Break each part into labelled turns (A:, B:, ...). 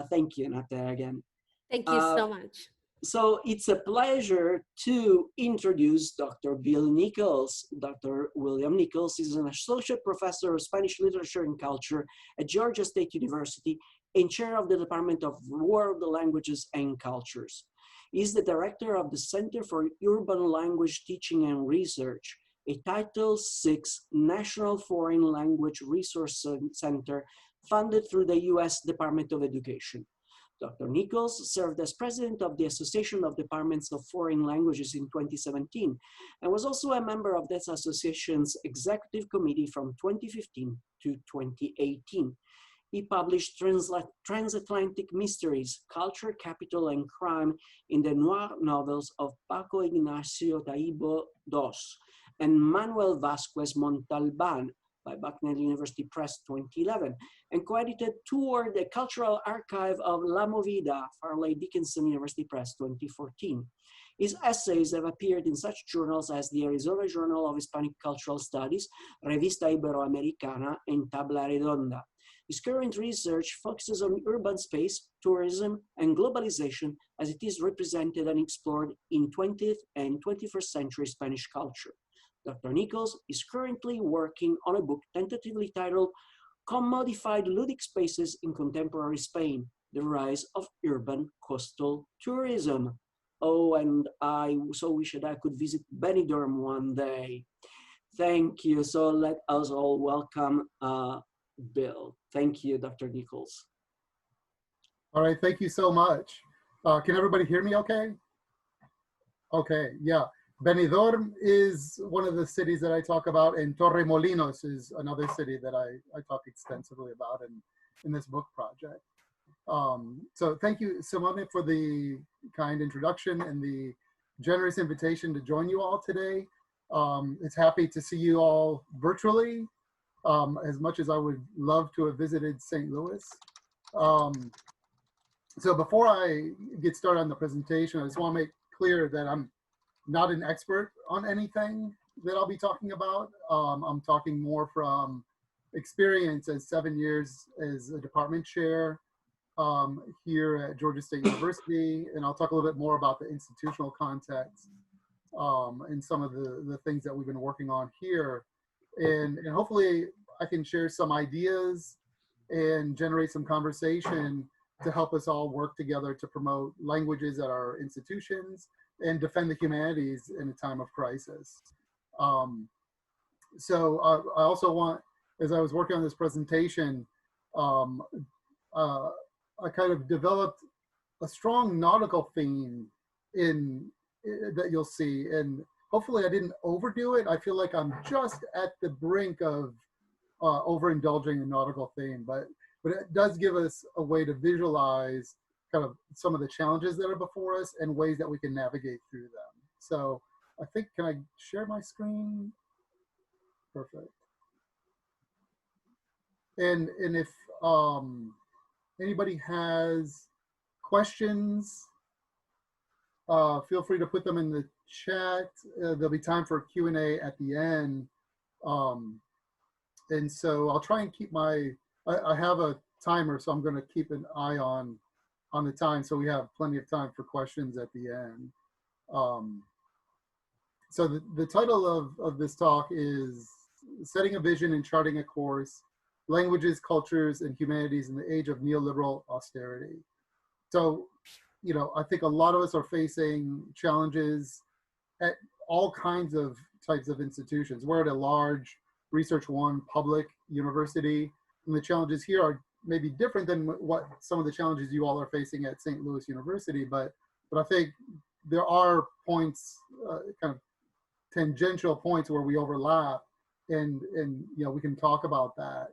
A: Thank you, Nate, again.
B: Thank you
A: Uh,
B: so much.
A: so it's a pleasure to introduce Dr. Bill Nichols. Dr. William Nichols is an associate professor of Spanish literature and culture at Georgia State University and chair of the Department of World Languages and Cultures. He is the director of the Center for Urban Language Teaching and Research, a Title VI National Foreign Language Resource Center funded through the U.S. Department of Education. Dr. Nichols served as president of the Association of Departments of Foreign Languages in 2017 and was also a member of this association's executive committee from 2015 to 2018. He published Transatlantic Mysteries, Culture, Capital, and Crime in the noir novels of Paco Ignacio Taibo II and Manuel Vasquez Montalban by Bucknell University Press 2011, and co-edited Toward the Cultural Archive of La Movida, Farley Dickinson University Press 2014. His essays have appeared in such journals as the Arizona Journal of Hispanic Cultural Studies, Revista Iberoamericana, and Tabla Redonda. His current research focuses on urban space, tourism, and globalization as it is represented and explored in 20th and 21st century Spanish culture. Dr. Nichols is currently working on a book tentatively titled Commodified Ludic Spaces in Contemporary Spain, The Rise of Urban Coastal Tourism. Oh, and I so wish that I could visit Benidorm one day. Thank you. So let us all welcome Bill. Thank you, Dr. Nichols.
C: All right, thank you so much. Can everybody hear me okay? Okay, yeah. Benidorm is one of the cities that I talk about, and Torremolinos is another city that I talk extensively about in this book project. So thank you, Simone, for the kind introduction and the generous invitation to join you all today. It's happy to see you all virtually, as much as I would love to have visited St. Louis. So before I get started on the presentation, I just want to make clear that I'm not an expert on anything that I'll be talking about. I'm talking more from experience as 7 years as a department chair here at Georgia State University, and I'll talk a little bit more about the institutional context and some of the things that we've been working on here. And hopefully I can share some ideas and generate some conversation to help us all work together to promote languages at our institutions and defend the humanities in a time of crisis. So I also want, as I was working on this presentation, I kind of developed a strong nautical theme that you'll see, and hopefully I didn't overdo it. I feel like I'm just at the brink of overindulging in nautical theme, but it does give us a way to visualize kind of some of the challenges that are before us and ways that we can navigate through them. So I think, can I share my screen? Perfect. And if anybody has questions, feel free to put them in the chat. There'll be time for Q&A at the end. And so I'll try and keep I have a timer, so I'm going to keep an eye on the time, so we have plenty of time for questions at the end. So the title of this talk is Setting a Vision and Charting a Course, Languages, Cultures, and Humanities in the Age of Neoliberal Austerity. So, you know, I think a lot of us are facing challenges at all kinds of types of institutions. We're at a large Research One public university, and the challenges here are maybe different than what some of the challenges you all are facing at St. Louis University, but I think there are points, kind of tangential points where we overlap, and you know, we can talk about that.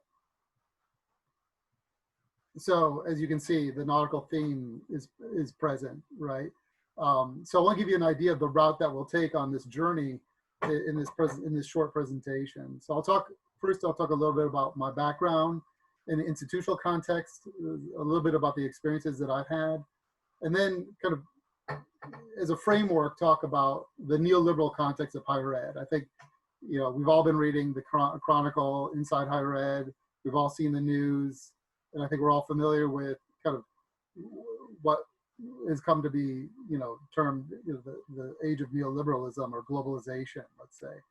C: So as you can see, the nautical theme is present, right? So I want to give you an idea of the route that we'll take on this journey in this short presentation. So I'll talk a little bit about my background in the institutional context, a little bit about the experiences that I've had, and then kind of as a framework talk about the neoliberal context of higher ed. I think, you know, we've all been reading the Chronicle inside higher ed. We've all seen the news, and I think we're all familiar with kind of what has come to be, termed the age of neoliberalism or globalization, let's say.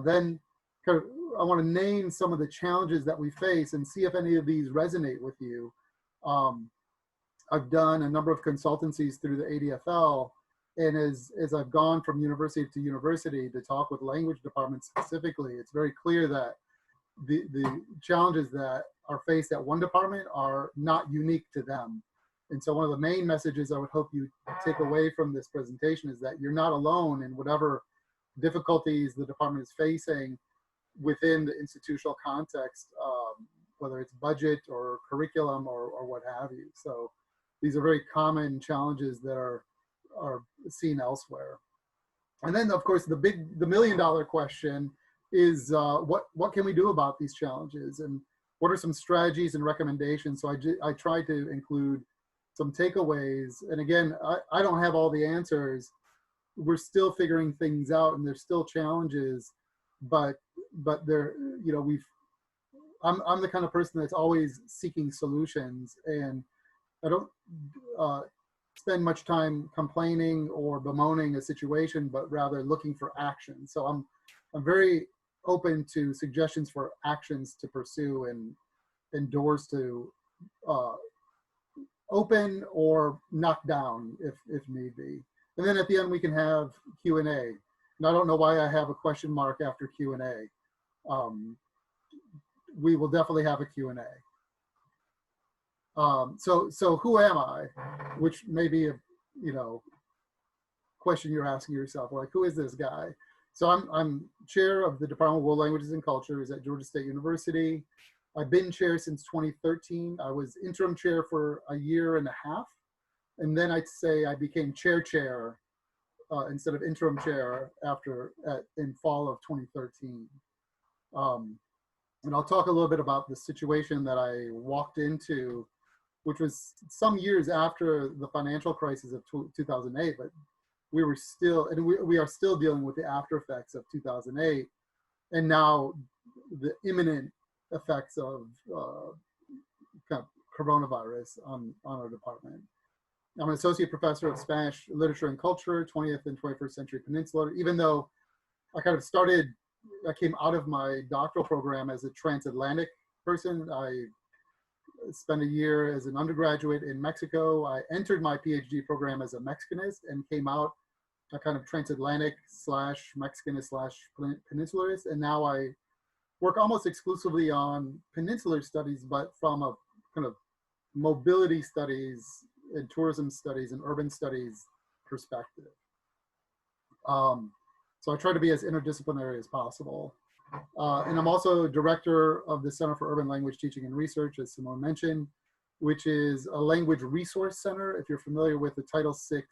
C: Then kind of, I want to name some of the challenges that we face and see if any of these resonate with you. I've done a number of consultancies through the ADFL, and as I've gone from university to university to talk with language departments specifically, it's very clear that the challenges that are faced at one department are not unique to them. And so one of the main messages I would hope you take away from this presentation is that you're not alone in whatever difficulties the department is facing within the institutional context, whether it's budget or curriculum or what have you. So these are very common challenges that are seen elsewhere. And then, of course, the million-dollar question is what can we do about these challenges, and what are some strategies and recommendations? So I tried to include some takeaways. And again, I don't have all the answers. We're still figuring things out, and there's still challenges, but there, I'm the kind of person that's always seeking solutions, and I don't spend much time complaining or bemoaning a situation, but rather looking for action. So I'm very open to suggestions for actions to pursue and doors to open or knock down if need be. And then at the end we can have Q&A. And I don't know why I have a question mark after Q&A. We will definitely have a Q&A. So who am I? Which may be a question you're asking yourself, like, who is this guy? So I'm chair of the Department of World Languages and Cultures at Georgia State University. I've been chair since 2013. I was interim chair for a year and a half. And then I'd say I became chair instead of interim chair in fall of 2013. And I'll talk a little bit about the situation that I walked into, which was some years after the financial crisis of 2008, but we were still, and we are still dealing with the after effects of 2008, and now the imminent effects of kind of coronavirus on our department. I'm an associate professor of Spanish literature and culture, 20th and 21st century Peninsula. Even though I came out of my doctoral program as a transatlantic person. I spent a year as an undergraduate in Mexico. I entered my PhD program as a Mexicanist and came out a kind of transatlantic / Mexicanist / peninsularist. And now I work almost exclusively on peninsular studies, but from a kind of mobility studies and tourism studies and urban studies perspective. So I try to be as interdisciplinary as possible. And I'm also director of the Center for Urban Language Teaching and Research, as Simone mentioned, which is a language resource center. If you're familiar with the Title VI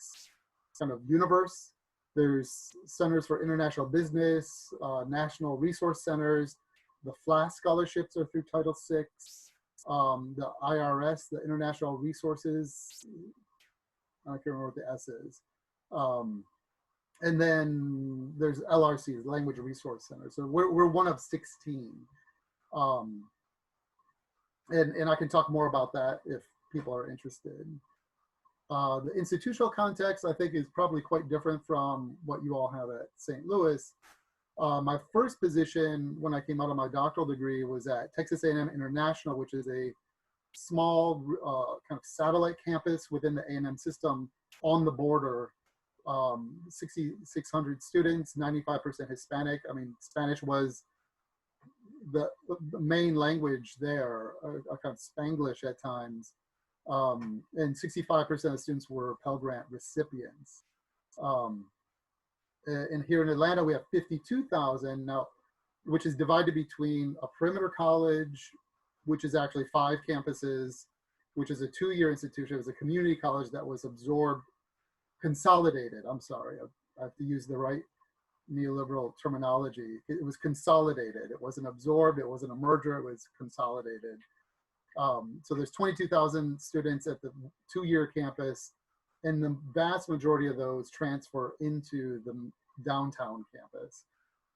C: kind of universe, there's centers for international business, national resource centers. The FLAS scholarships are through Title VI. The IRS, the International Resources, I can't remember what the S is. And then there's LRC, Language Resource Center. So we're one of 16. And I can talk more about that if people are interested. The institutional context, I think, is probably quite different from what you all have at St. Louis. My first position when I came out of my doctoral degree was at Texas A&M International, which is a small kind of satellite campus within the A&M system on the border. 6,600 students, 95% Hispanic. I mean, Spanish was the main language there, kind of Spanglish at times. And 65% of students were Pell Grant recipients. And here in Atlanta, we have 52,000 now, which is divided between a perimeter college, which is actually 5 campuses, which is a 2-year institution. It was a community college that was consolidated. I'm sorry, I have to use the right neoliberal terminology. It was consolidated. It wasn't absorbed. It wasn't a merger. It was consolidated. So there's 22,000 students at the 2-year campus, and the vast majority of those transfer into the downtown campus,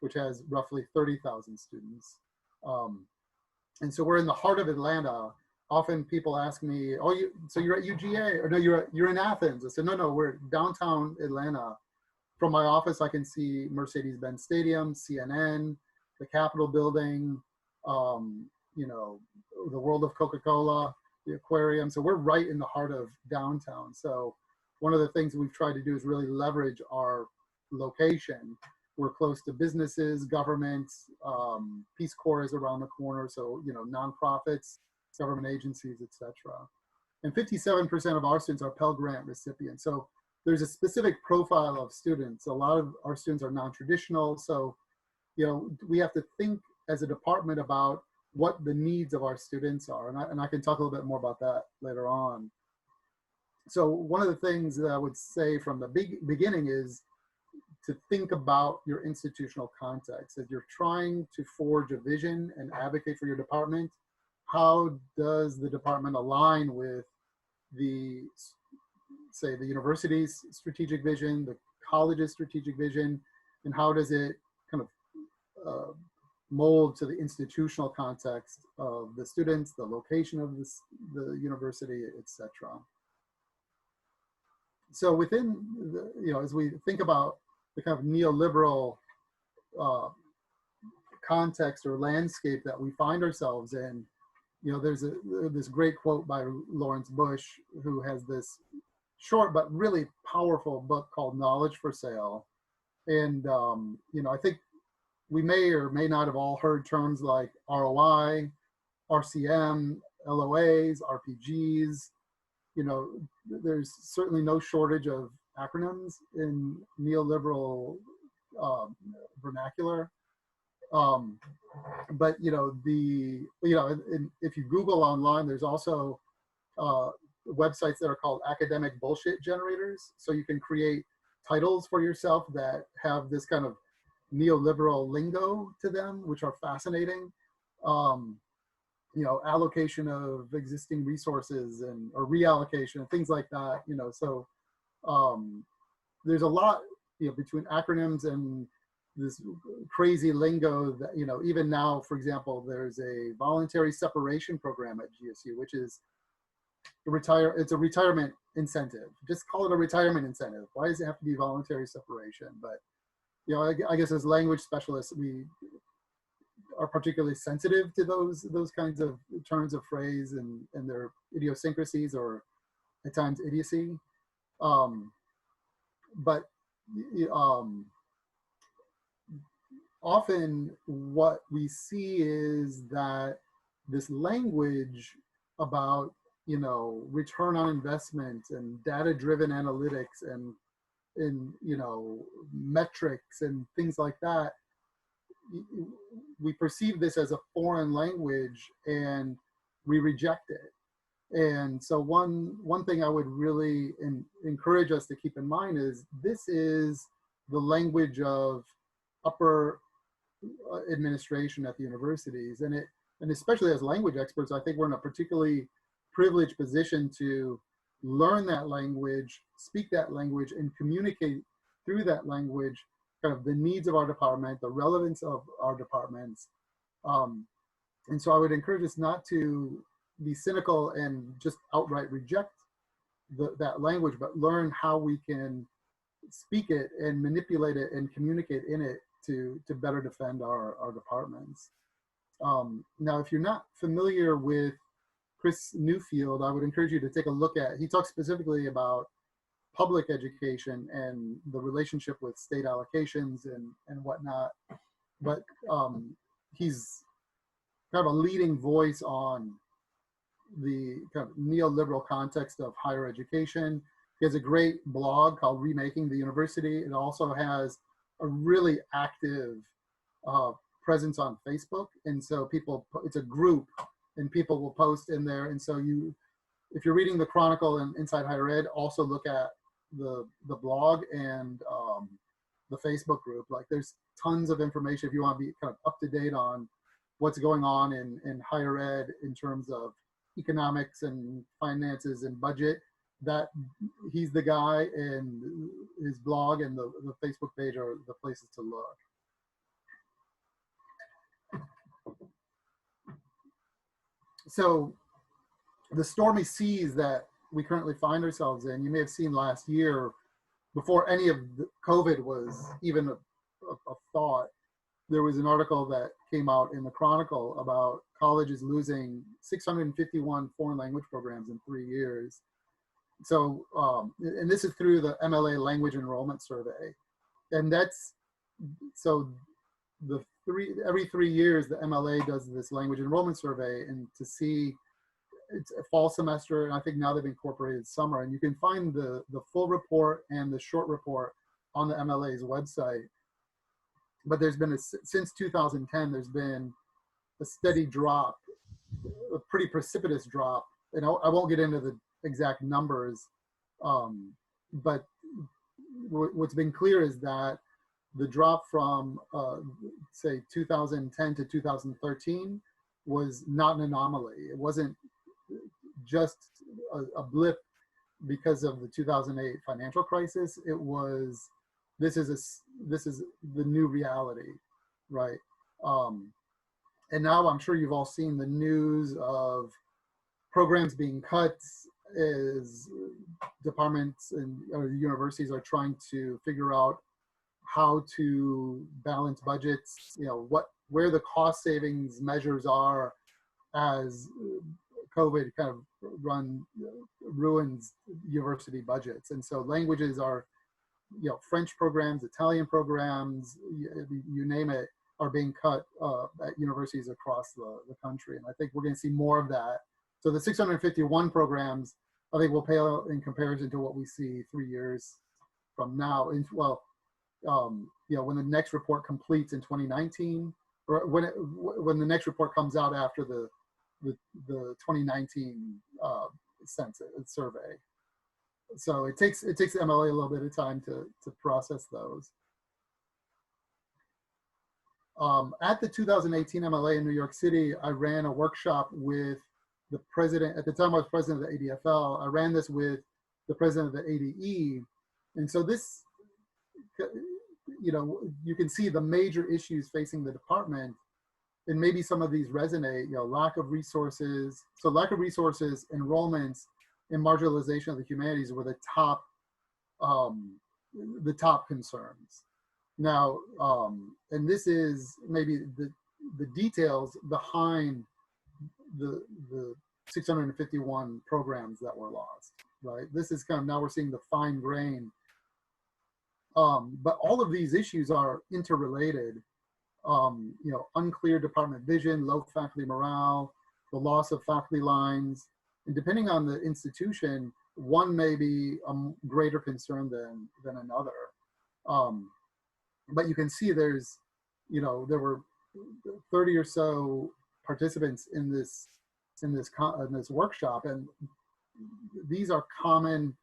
C: which has roughly 30,000 students. And so we're in the heart of Atlanta. often people ask me, "Oh, so you're at UGA, or no, you're in Athens?" I said, "No, we're downtown Atlanta. From my office, I can see Mercedes-Benz Stadium, CNN, the Capitol building, um, you know, the world of Coca-Cola, the aquarium. So we're right in the heart of downtown. So one of the things we've tried to do is really leverage our location. We're close to businesses, governments, Peace Corps is around the corner. So, you know, nonprofits, government agencies, etc. And 57% of our students are Pell Grant recipients. So there's a specific profile of students. A lot of our students are non-traditional. So, you know, we have to think as a department about what the needs of our students are. And I can talk a little bit more about that later on. So one of the things that I would say from the beginning is to think about your institutional context. As you're trying to forge a vision and advocate for your department, how does the department align with the, say, the university's strategic vision, the college's strategic vision, and how does it kind of mold to the institutional context of the students, the location of the university, etc. So within, you know, as we think about the kind of neoliberal uh, context or landscape that we find ourselves in, you know, there's this great quote by Lawrence Bush, who has this short but really powerful book called Knowledge for Sale. And, you know, I think we may or may not have all heard terms like ROI, RCM, LOAs, RPGs. You know, there's certainly no shortage of acronyms in neoliberal vernacular. But if you Google online, there's also websites that are called academic bullshit generators. So you can create titles for yourself that have this kind of neoliberal lingo to them, which are fascinating. You know, allocation of existing resources or reallocation and things like that. You know, so there's a lot, you know, between acronyms and this crazy lingo that, you know, even now, for example, there's a voluntary separation program at GSU, which is it's a retirement incentive. Just call it a retirement incentive. Why does it have to be voluntary separation? But, you know, I guess as language specialists, we are particularly sensitive to those kinds of turns of phrase and their idiosyncrasies, or at times idiocy. But often what we see is that this language about, you know, return on investment and data-driven analytics and you know, metrics and things like that, we perceive this as a foreign language and we reject it. And so one thing I would really encourage us to keep in mind is this is the language of upper administration at the universities, and especially as language experts, I think we're in a particularly privileged position to learn that language, speak that language, and communicate through that language kind of the needs of our department, the relevance of our departments. And so I would encourage us not to be cynical and just outright reject that language, but learn how we can speak it and manipulate it and communicate in it to better defend our departments. Now, if you're not familiar with Chris Newfield, I would encourage you to take a look at, he talks specifically about public education and the relationship with state allocations and whatnot. But he's kind of a leading voice on the kind of neoliberal context of higher education. He has a great blog called Remaking the University. It also has a really active presence on Facebook. And so it's a group and people will post in there. And so if you're reading the Chronicle and Inside Higher Ed, also look at the blog and the Facebook group. Like there's tons of information if you want to be kind of up to date on what's going on in higher ed in terms of economics and finances and budget. That he's the guy, and his blog and the Facebook page are the places to look. So the stormy seas that we currently find ourselves in. You may have seen last year, before any of the COVID was even a thought, there was an article that came out in the Chronicle about colleges losing 651 foreign language programs in 3 years. So, and this is through the MLA Language Enrollment Survey. And that's, so every 3 years, the MLA does this language enrollment survey, and to see, it's a fall semester, and I think now they've incorporated summer, and you can find the full report and the short report on the MLA's website. But there's been since 2010, there's been a steady drop, a pretty precipitous drop. And I won't get into the exact numbers, but what's been clear is that the drop from say 2010 to 2013 was not an anomaly. It wasn't just a blip because of the 2008 financial crisis. It was, this is the new reality, right? And now I'm sure you've all seen the news of programs being cut as departments or universities are trying to figure out how to balance budgets, where the cost savings measures are as COVID kind of ruins university budgets. And so languages are, French programs, Italian programs, you name it, are being cut at universities across the country. And I think we're going to see more of that. So the 651 programs, I think, will pale in comparison to what we see 3 years from now. And when the next report completes in 2019, or when the next report comes out after the 2019 census survey. So it takes the MLA a little bit of time to process those. At the 2018 MLA in New York City, I ran a workshop with the president. At the time I was president of the ADFL. I ran this with the president of the ADE. And so this, you can see the major issues facing the department, and maybe some of these resonate, lack of resources. So lack of resources, enrollments, and marginalization of the humanities were the top concerns. Now, and this is maybe the details behind the 651 programs that were lost, right? This is kind of, now we're seeing the fine grain. But all of these issues are interrelated. Unclear department vision, low faculty morale, the loss of faculty lines, and depending on the institution, one may be a greater concern than another. But you can see there's, there were 30 or so participants in this workshop, and these are common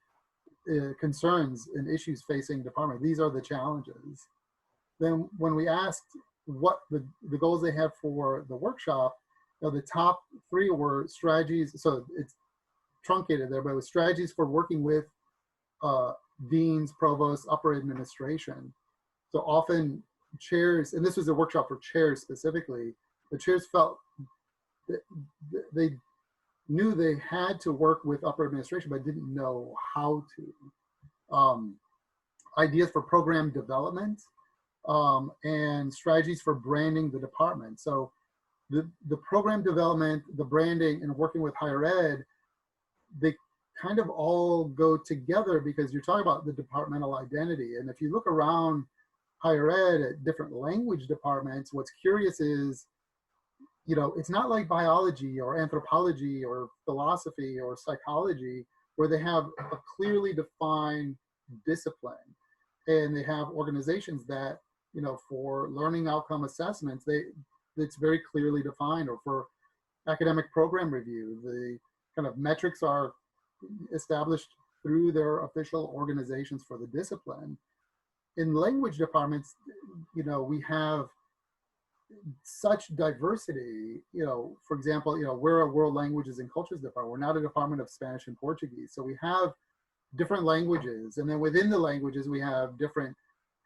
C: concerns and issues facing department. These are the challenges. Then when we asked what the goals they have for the workshop, the top three were strategies. So it's truncated there, but it was strategies for working with deans, provosts, upper administration. So often chairs, and this was a workshop for chairs specifically, the chairs felt that they knew they had to work with upper administration, but didn't know how to. Ideas for program development, and strategies for branding the department. So the program development, the branding, and working with higher ed, they kind of all go together because you're talking about the departmental identity. And if you look around higher ed at different language departments, what's curious is, it's not like biology or anthropology or philosophy or psychology where they have a clearly defined discipline. And they have organizations that, for learning outcome assessments, it's very clearly defined, or for academic program review, the kind of metrics are established through their official organizations for the discipline. In language departments, we have such diversity. For example, we're a world languages and cultures department. We're not a department of Spanish and Portuguese. So we have different languages, and then within the languages, we have different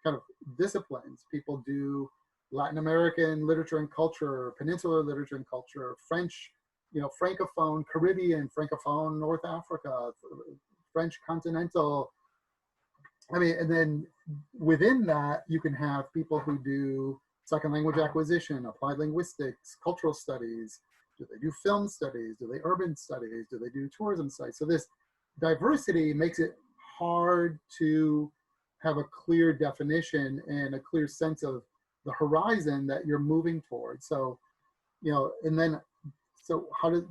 C: kind of disciplines. People do Latin American literature and culture, peninsular literature and culture, French Francophone Caribbean, Francophone North Africa, French continental. I mean, and then within that, you can have people who do second language acquisition, applied linguistics, cultural studies. Do they do film studies? Do they urban studies? Do they do tourism studies? So this diversity makes it hard to have a clear definition and a clear sense of the horizon that you're moving towards. So, and then, so how does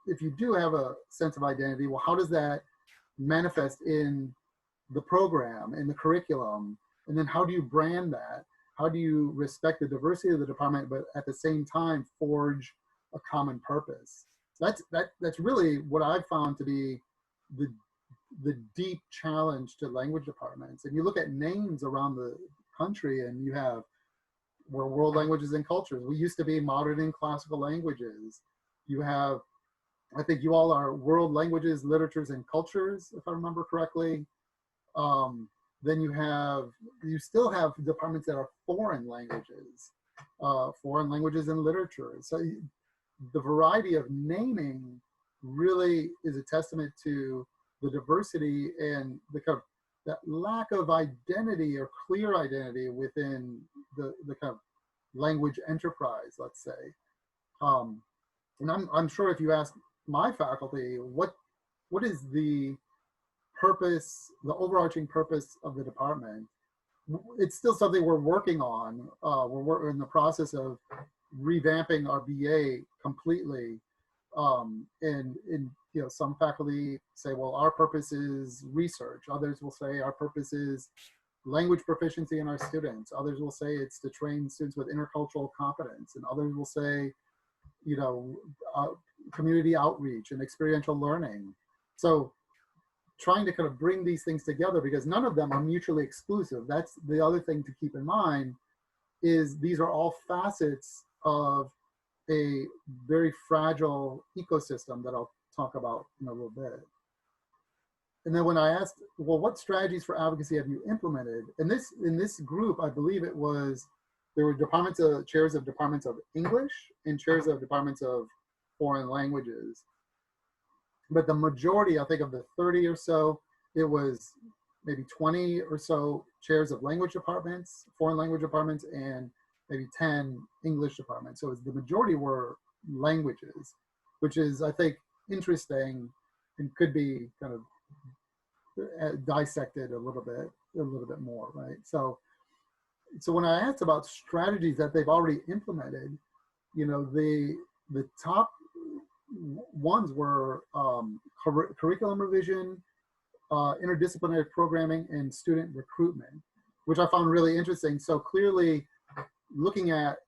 C: if you do have a sense of identity, well, how does that manifest in the program, in the curriculum? And then how do you brand that? How do you respect the diversity of the department, but at the same time forge a common purpose? That's really what I've found to be the deep challenge to language departments. And you look at names around the country, and you have world languages and cultures. We used to be modern and classical languages. You have, I think you all are world languages, literatures, and cultures, if I remember correctly. Then you still have departments that are foreign languages and literature. So the variety of naming really is a testament to the diversity and the kind of that lack of identity or clear identity within the kind of language enterprise, let's say. And I'm sure if you ask my faculty, what is the purpose, the overarching purpose of the department, it's still something we're working on. We're in the process of revamping our BA completely. And some faculty say, well, our purpose is research. Others will say our purpose is language proficiency in our students. Others will say it's to train students with intercultural competence. And others will say, community outreach and experiential learning. So trying to kind of bring these things together, because none of them are mutually exclusive. That's the other thing to keep in mind, is these are all facets of a very fragile ecosystem that I'll talk about in a little bit. And then when I asked, well, what strategies for advocacy have you implemented? And in this group, I believe there were chairs of departments of English and chairs of departments of foreign languages. But the majority, I think, of the 30 or so, it was maybe 20 or so chairs of language departments, foreign language departments, and maybe 10 English departments. So the majority were languages, which is, I think, interesting and could be kind of dissected a little bit more, right? So when I asked about strategies that they've already implemented, the top ones were curriculum revision, interdisciplinary programming, and student recruitment, which I found really interesting. So clearly looking at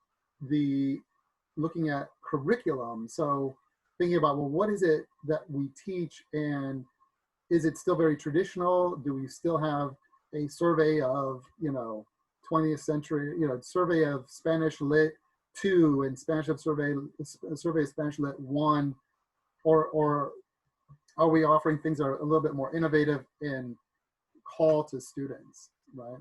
C: curriculum, so thinking about, well, what is it that we teach, and is it still very traditional? Do we still have a survey of 20th century, survey of Spanish Lit 2 and survey of Spanish Lit 1, or are we offering things that are a little bit more innovative and call to students, right?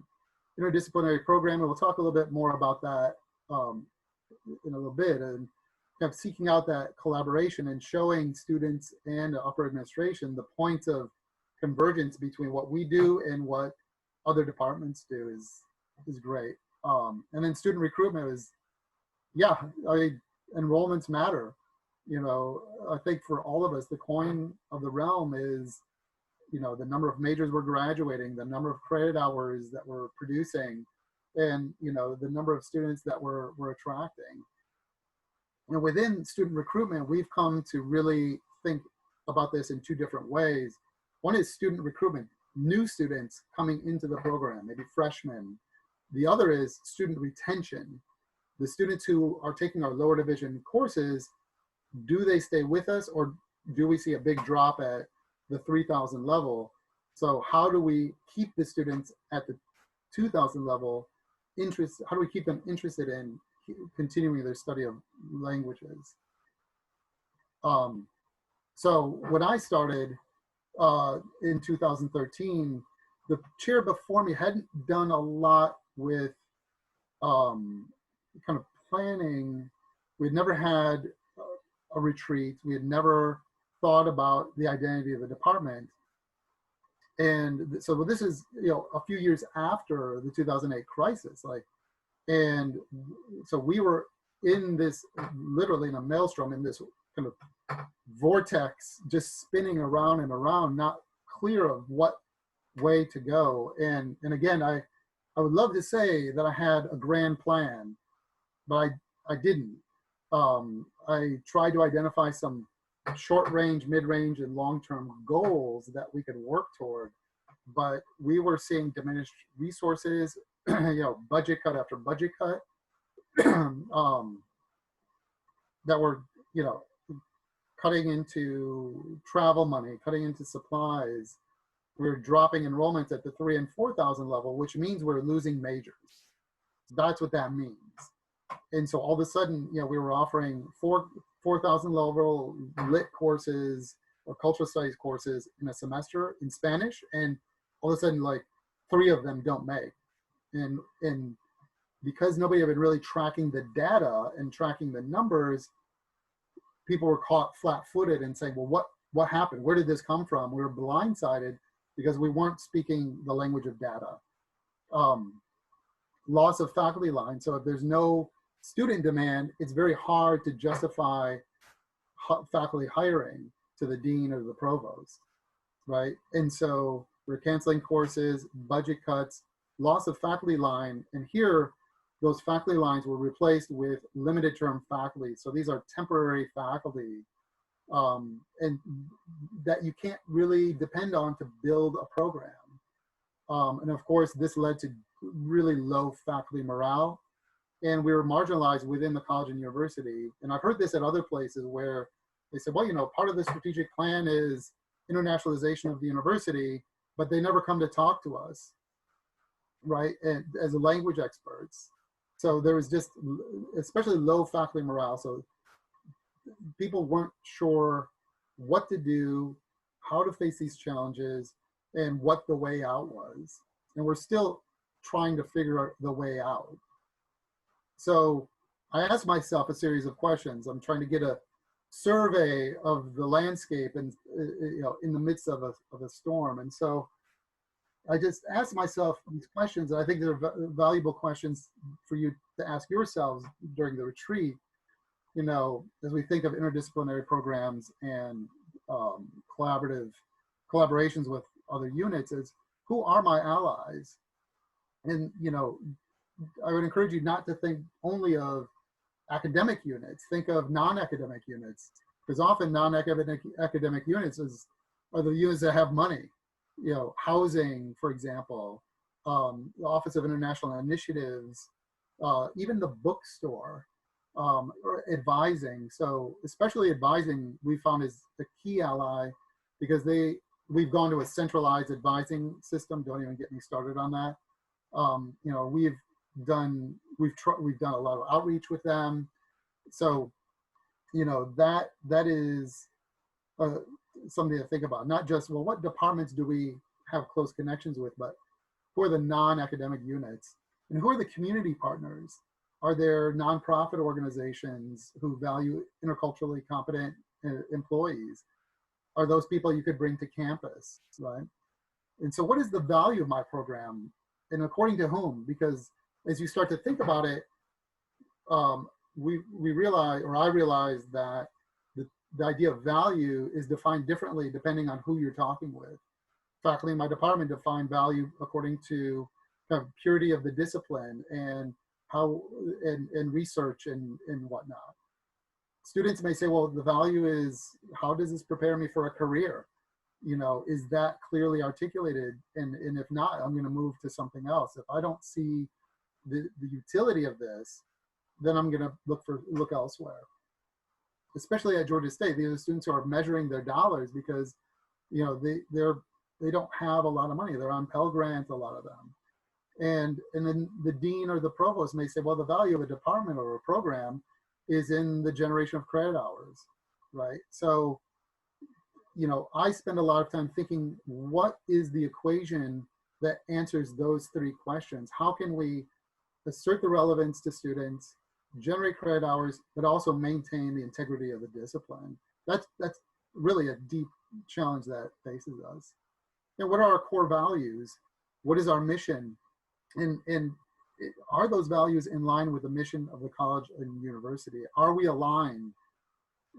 C: Interdisciplinary programming, we'll talk a little bit more about that in a little bit, and kind of seeking out that collaboration and showing students and the upper administration the points of convergence between what we do and what other departments do is great. And then student recruitment is, enrollments matter. I think for all of us, the coin of the realm is, the number of majors we're graduating, the number of credit hours that we're producing, and, the number of students that we're attracting. And within student recruitment, we've come to really think about this in two different ways. One is student recruitment, new students coming into the program, maybe freshmen. The other is student retention. The students who are taking our lower division courses, do they stay with us, or do we see a big drop at the 3,000 level? So how do we keep the students at the 2,000 level how do we keep them interested in continuing their study of languages? So when I started in 2013, the chair before me hadn't done a lot with kind of planning. We'd never had a retreat. We had never thought about the identity of the department. And so this is, a few years after the 2008 crisis, and so we were in this, literally in a maelstrom, in this kind of vortex, just spinning around and around, not clear of what way to go. And again, I would love to say that I had a grand plan, but I didn't. I tried to identify some short range, mid range, and long term goals that we could work toward, but we were seeing diminished resources, budget cut after budget cut, that were, cutting into travel money, cutting into supplies. We're dropping enrollments at the 3,000 and 4,000 level, which means we're losing majors. That's what that means. And so all of a sudden, we were offering 4,000 level lit courses or cultural studies courses in a semester in Spanish, and all of a sudden, 3 of them don't make. And because nobody had been really tracking the data and tracking the numbers, people were caught flat-footed and saying, well, what happened? Where did this come from? We were blindsided because we weren't speaking the language of data. Loss of faculty line. So if there's no student demand, it's very hard to justify faculty hiring to the dean or the provost, right? And so we're canceling courses, budget cuts, loss of faculty line. And here, those faculty lines were replaced with limited term faculty. So these are temporary faculty, and that you can't really depend on to build a program. And of course, this led to really low faculty morale, and we were marginalized within the college and university. And I've heard this at other places where they said, well, part of the strategic plan is internationalization of the university, but they never come to talk to us, right? And as a language experts. So there was just, especially low faculty morale. So people weren't sure what to do, how to face these challenges, and what the way out was. And we're still trying to figure out the way out. So I asked myself a series of questions. I'm trying to get a survey of the landscape and, in the midst of a storm. And so I just asked myself these questions, and I think they're valuable questions for you to ask yourselves during the retreat, as we think of interdisciplinary programs and collaborations with other units, is who are my allies? And, I would encourage you not to think only of academic units, think of non-academic units, because often non-academic units are the units that have money. Housing, for example, the Office of International Initiatives, even the bookstore, or advising. So especially advising, we found is a key ally, because we've gone to a centralized advising system. Don't even get me started on that. We've done a lot of outreach with them. So, that is something to think about. Not just, well, what departments do we have close connections with, but who are the non-academic units, and who are the community partners? Are there nonprofit organizations who value interculturally competent employees? Are those people you could bring to campus, right? And so what is the value of my program, and according to whom? Because as you start to think about it, we realize, or I realized, that the idea of value is defined differently depending on who you're talking with. Faculty in my department define value according to kind of purity of the discipline and how and research and whatnot. Students may say, well, the value is, how does this prepare me for a career? Is that clearly articulated? And if not, I'm going to move to something else. If I don't see the utility of this, then I'm going to look elsewhere. Especially at Georgia State, these are students who are measuring their dollars because, they don't have a lot of money. They're on Pell Grant, a lot of them. And then the dean or the provost may say, well, the value of a department or a program is in the generation of credit hours, right? So, I spend a lot of time thinking, what is the equation that answers those 3 questions? How can we assert the relevance to students, generate credit hours, but also maintain the integrity of the discipline. That's really a deep challenge that faces us. And what are our core values? What is our mission? And are those values in line with the mission of the college and university? Are we aligned,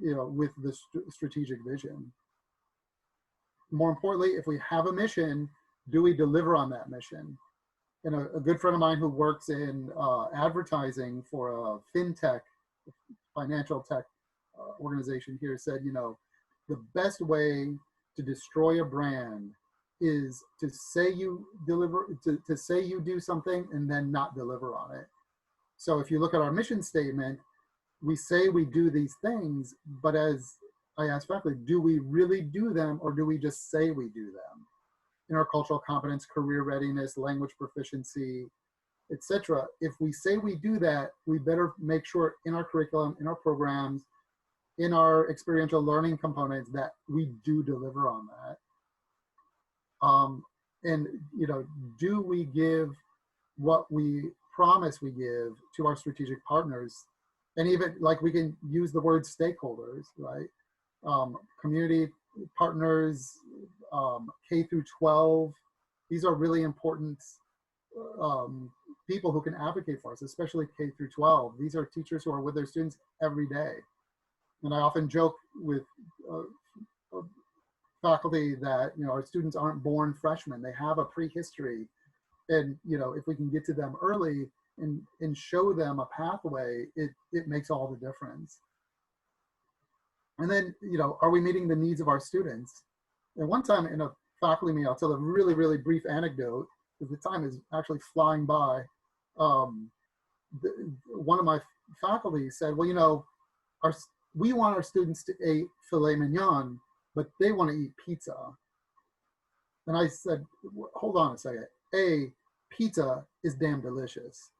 C: with the strategic vision? More importantly, if we have a mission, do we deliver on that mission? And a good friend of mine who works in advertising for a fintech, financial tech organization here said, the best way to destroy a brand is to say you deliver, to say you do something and then not deliver on it. So if you look at our mission statement, we say we do these things, but as I asked faculty, do we really do them, or do we just say we do them? Intercultural competence, career readiness, language proficiency, etc. If we say we do that, we better make sure in our curriculum, in our programs, in our experiential learning components that we do deliver on that. And do we give what we promise we give to our strategic partners? And even like we can use the word stakeholders, right? Community partners, K through 12. These are really important people who can advocate for us, especially K through 12. These are teachers who are with their students every day. And I often joke with faculty that our students aren't born freshmen. They have a prehistory. And if we can get to them early and show them a pathway, it makes all the difference. And then, are we meeting the needs of our students? And one time in a faculty meeting, I'll tell a really, really brief anecdote, because the time is actually flying by. One of my faculty said, well, we want our students to eat filet mignon, but they want to eat pizza. And I said, hold on a second. A, pizza is damn delicious.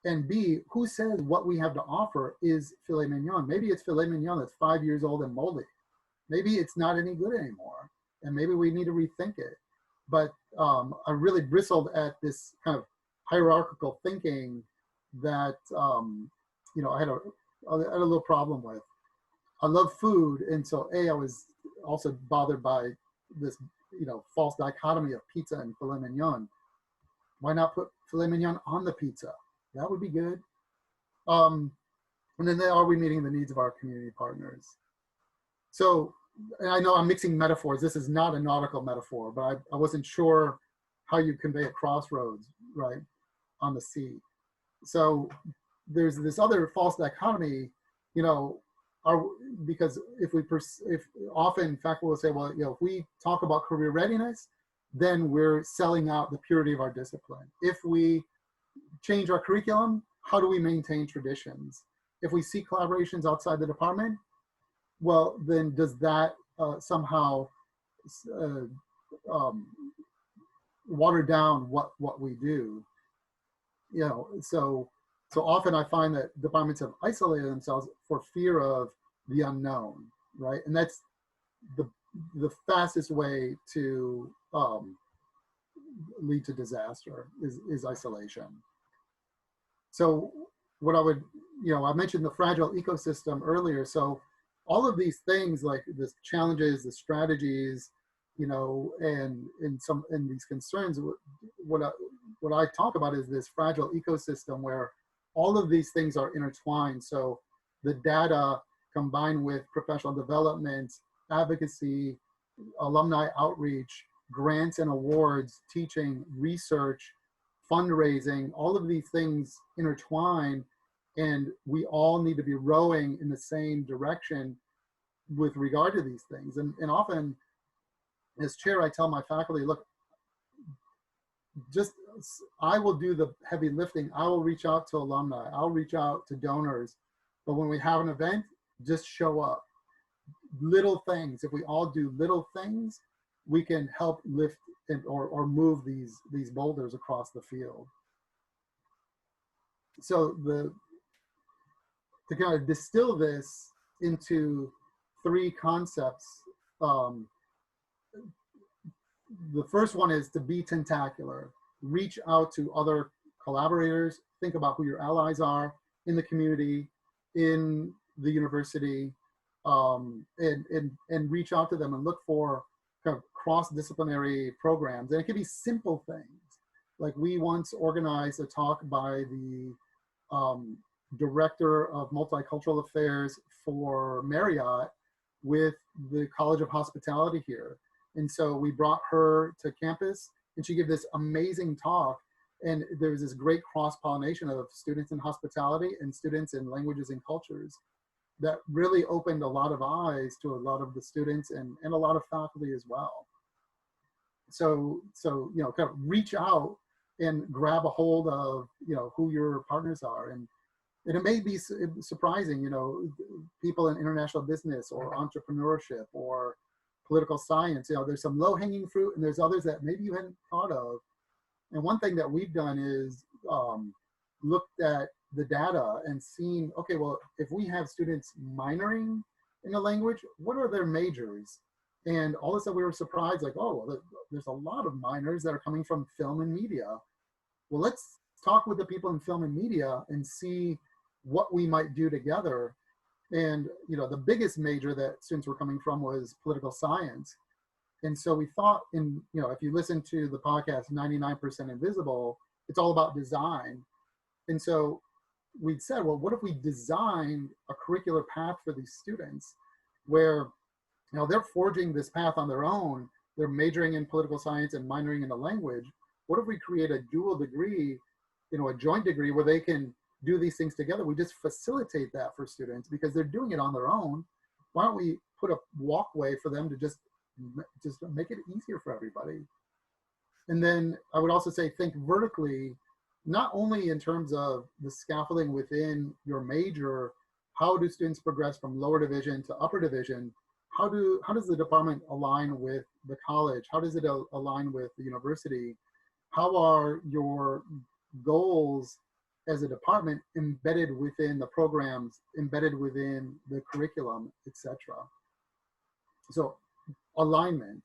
C: And B, who says what we have to offer is filet mignon? Maybe it's filet mignon that's 5 years old and moldy. Maybe it's not any good anymore. And maybe we need to rethink it. But I really bristled at this kind of hierarchical thinking that, I had a little problem with. I love food. And so I was also bothered by this, false dichotomy of pizza and filet mignon. Why not put filet mignon on the pizza? That would be good. And then are we meeting the needs of our community partners? So, and I know I'm mixing metaphors. This is not a nautical metaphor, but I wasn't sure how you convey a crossroads, right, on the sea. So there's this other false dichotomy, because if often faculty will say, well, if we talk about career readiness, then we're selling out the purity of our discipline. If we change our curriculum, how do we maintain traditions? If we see collaborations outside the department, well, then does that somehow water down what we do? So often I find that departments have isolated themselves for fear of the unknown, right? And that's the fastest way to lead to disaster is isolation. So what I would, I mentioned the fragile ecosystem earlier. So all of these things, like the challenges, the strategies, and these concerns, what I talk about is this fragile ecosystem where all of these things are intertwined. So the data combined with professional development, advocacy, alumni outreach, grants and awards, teaching, research, fundraising, all of these things intertwine, and we all need to be rowing in the same direction with regard to these things. And often as chair, I tell my faculty, look, I will do the heavy lifting. I will reach out to alumni. I'll reach out to donors. But when we have an event, just show up. Little things. If we all do little things, we can help lift or move these boulders across the field. So to kind of distill this into 3 concepts, the first one is to be tentacular. Reach out to other collaborators. Think about who your allies are. in the community, in the university, and reach out to them and look for kind of cross-disciplinary programs. And it can be simple things. Like we once organized a talk by the director of multicultural affairs for Marriott with the College of Hospitality here. And so we brought her to campus and she gave this amazing talk. And there was this great cross-pollination of students in hospitality and students in languages and cultures that really opened a lot of eyes to a lot of the students and a lot of faculty as well. So kind of reach out and grab a hold of, who your partners are. And it may be surprising, people in international business or entrepreneurship or political science, there's some low-hanging fruit and there's others that maybe you hadn't thought of. And one thing that we've done is looked at the data and seen, okay, well, if we have students minoring in a language, what are their majors? And all of a sudden we were surprised, like, oh, well, there's a lot of minors that are coming from film and media. Well, let's talk with the people in film and media and see what we might do together. And, the biggest major that students were coming from was political science. And so we thought if you listen to the podcast, 99% Invisible, it's all about design. And so we'd said, well, what if we designed a curricular path for these students where, they're forging this path on their own, they're majoring in political science and minoring in the language. What if we create a dual degree, a joint degree where they can do these things together? We just facilitate that for students because they're doing it on their own. Why don't we put a walkway for them to just make it easier for everybody? And then I would also say, think vertically, not only in terms of the scaffolding within your major, how do students progress from lower division to upper division? How does the department align with the college? How does it align with the university? How are your goals as a department embedded within the programs, embedded within the curriculum, etc.? So alignment,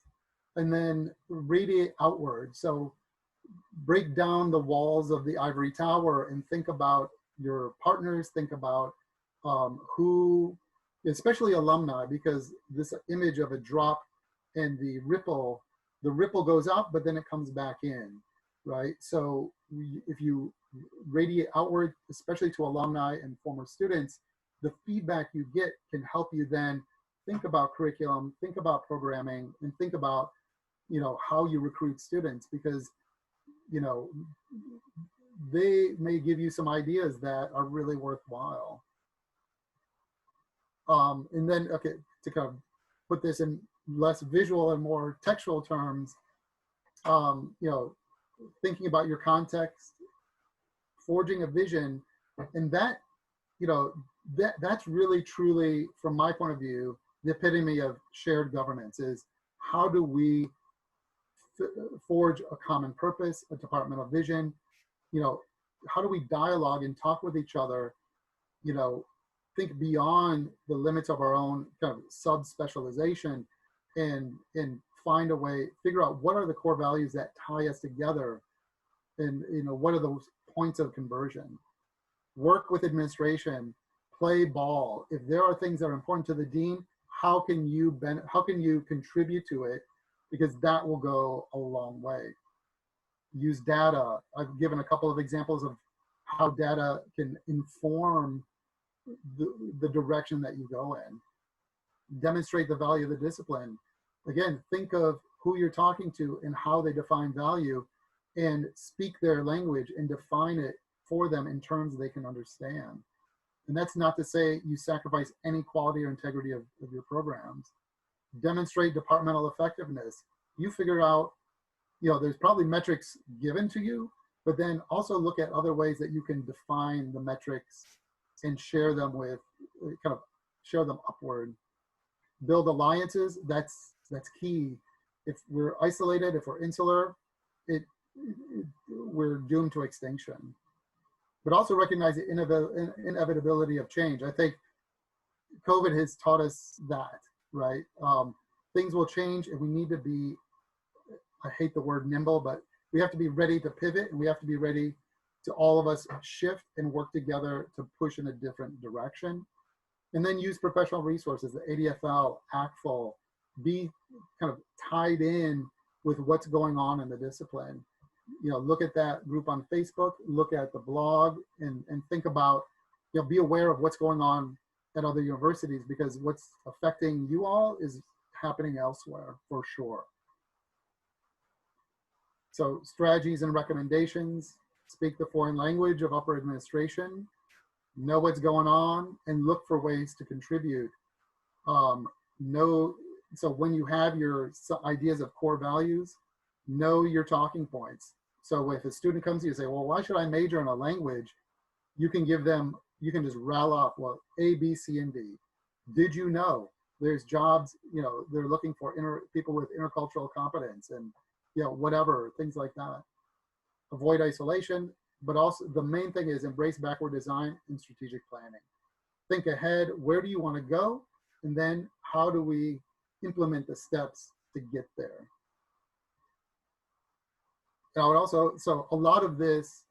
C: and then radiate outward. So break down the walls of the ivory tower and think about your partners, think about who, especially alumni, because this image of a drop and the ripple goes out, but then it comes back in, right? So if you radiate outward, especially to alumni and former students, the feedback you get can help you then think about curriculum, think about programming, and think about, how you recruit students, because, they may give you some ideas that are really worthwhile. And then, okay, to kind of put this in less visual and more textual terms, thinking about your context, forging a vision, and that, that's really truly, from my point of view, the epitome of shared governance is how do we forge a common purpose, a departmental vision, how do we dialogue and talk with each other, think beyond the limits of our own kind of sub-specialization and find a way, figure out what are the core values that tie us together and, what are those points of conversion. Work with administration, play ball. If there are things that are important to the dean, how can you contribute to it? Because that will go a long way. Use data. I've given a couple of examples of how data can inform the direction that you go in. Demonstrate the value of the discipline. Again, think of who you're talking to and how they define value, and speak their language and define it for them in terms they can understand. And that's not to say you sacrifice any quality or integrity of your programs. Demonstrate departmental effectiveness. You figure out, there's probably metrics given to you, but then also look at other ways that you can define the metrics and share them upward. Build alliances, that's key. If we're isolated, if we're insular, we're doomed to extinction. But also recognize the inevitability of change. I think COVID has taught us that, right? Things will change and we need to be, I hate the word nimble, but we have to be ready to pivot and we have to be ready to all of us shift and work together to push in a different direction. And then use professional resources, the ADFL, ACTFL, be kind of tied in with what's going on in the discipline. Look at that group on Facebook, look at the blog, and think about, be aware of what's going on at other universities, because what's affecting you all is happening elsewhere for sure. So strategies and recommendations: speak the foreign language of upper administration, know what's going on, and look for ways to contribute. So when you have your ideas of core values, know your talking points. So if a student comes to you and say, well, why should I major in a language? You can just rattle off, well, A, B, C, and D. Did you know there's jobs, they're looking for people with intercultural competence, and, whatever, things like that. Avoid isolation, but also the main thing is embrace backward design and strategic planning. Think ahead, where do you want to go? And then how do we implement the steps to get there? And I would also, so a lot of this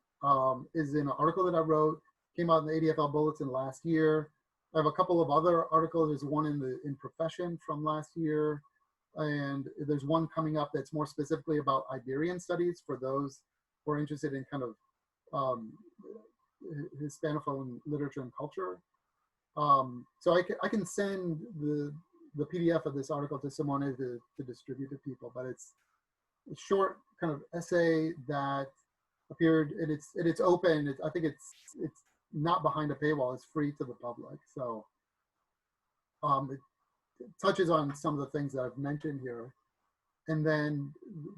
C: is in an article that I wrote, came out in the ADFL Bulletin last year. I have a couple of other articles. There's one in Profession from last year, and there's one coming up that's more specifically about Iberian studies for those who are interested in kind of Hispanophone literature and culture. So I can send the PDF of this article to someone to distribute to people, but it's a short kind of essay that appeared, and it's open. I think it's not behind a paywall. It's free to the public. So it touches on some of the things that I've mentioned here. And then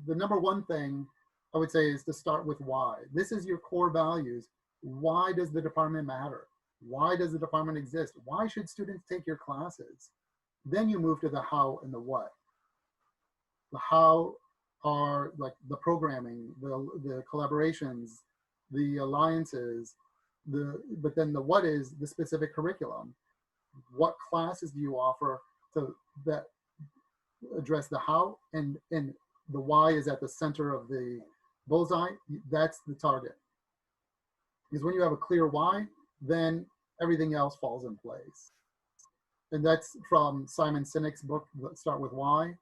C: the number one thing I would say is to start with why. This is your core values. Why does the department matter? Why does the department exist? Why should students take your classes? Then you move to the how and the what. The how are like the programming, the collaborations, the alliances, but then the what is the specific curriculum. What classes do you offer that address the how, and the why is at the center of the bullseye. That's the target. Because when you have a clear why, then everything else falls in place. And that's from Simon Sinek's book, Start With Why.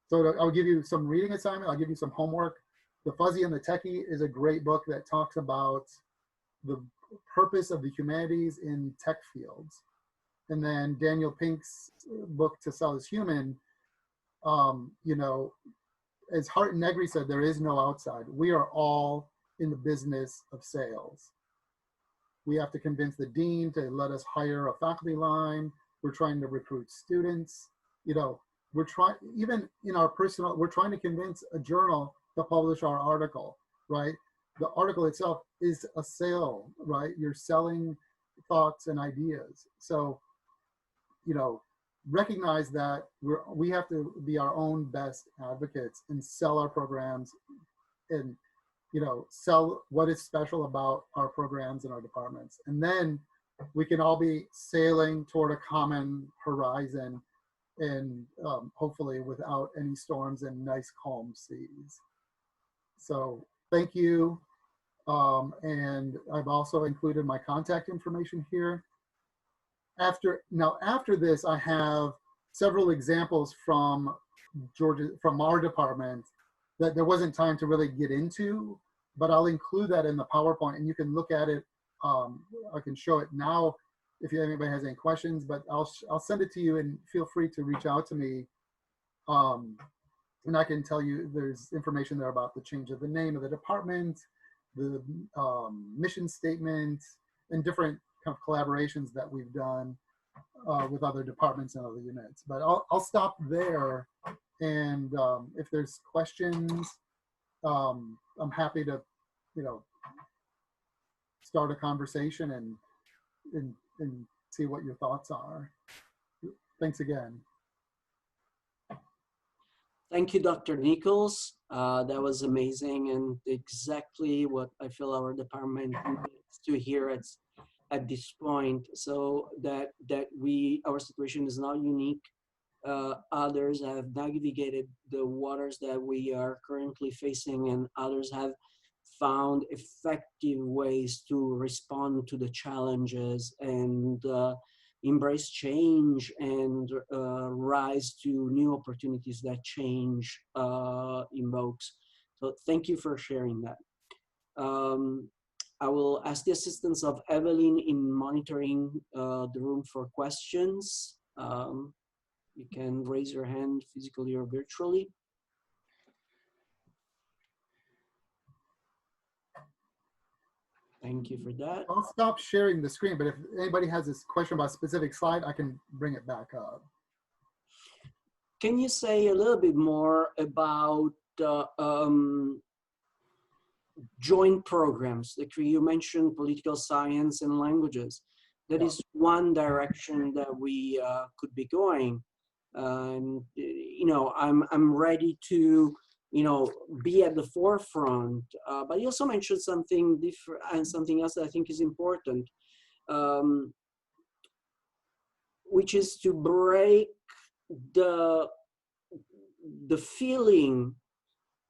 C: So I'll give you some reading assignment. I'll give you some homework. The Fuzzy and the Techie is a great book that talks about the purpose of the humanities in tech fields. And then Daniel Pink's book, To Sell Is Human, as Hart and Negri said, there is no outside. We are all in the business of sales. We have to convince the dean to let us hire a faculty line. We're trying to recruit students. We're trying, even in our personal, we're trying to convince a journal to publish our article, right? The article itself is a sale, right? You're selling thoughts and ideas. So, recognize that we have to be our own best advocates and sell our programs, and sell what is special about our programs and our departments. And then we can all be sailing toward a common horizon, and hopefully without any storms and nice calm seas. So thank you. And I've also included my contact information here. After this, I have several examples from our department that there wasn't time to really get into, but I'll include that in the PowerPoint, and you can look at it. I can show it now if anybody has any questions, but I'll send it to you, and feel free to reach out to me. And I can tell you there's information there about the change of the name of the department, the mission statement, and different kind of collaborations that we've done with other departments and other units. But I'll stop there, and if there's questions, I'm happy to, start a conversation and see what your thoughts are. Thanks again.
A: Thank you, Dr. Nichols. That was amazing, and exactly what I feel our department needs to hear at this point, so that our situation is not unique. Others have navigated the waters that we are currently facing, and others have found effective ways to respond to the challenges and embrace change and rise to new opportunities that change invokes. So thank you for sharing that. I will ask the assistance of Evelyn in monitoring the room for questions. You can raise your hand physically or virtually. Thank you for that.
C: I'll stop sharing the screen, but if anybody has this question about a specific slide, I can bring it back up.
A: Can you say a little bit more about joint programs? Like you mentioned political science and languages. That is one direction that we could be going. And you know, I'm ready to, you know, be at the forefront. But you also mentioned something different and something else that I think is important, which is to break the feeling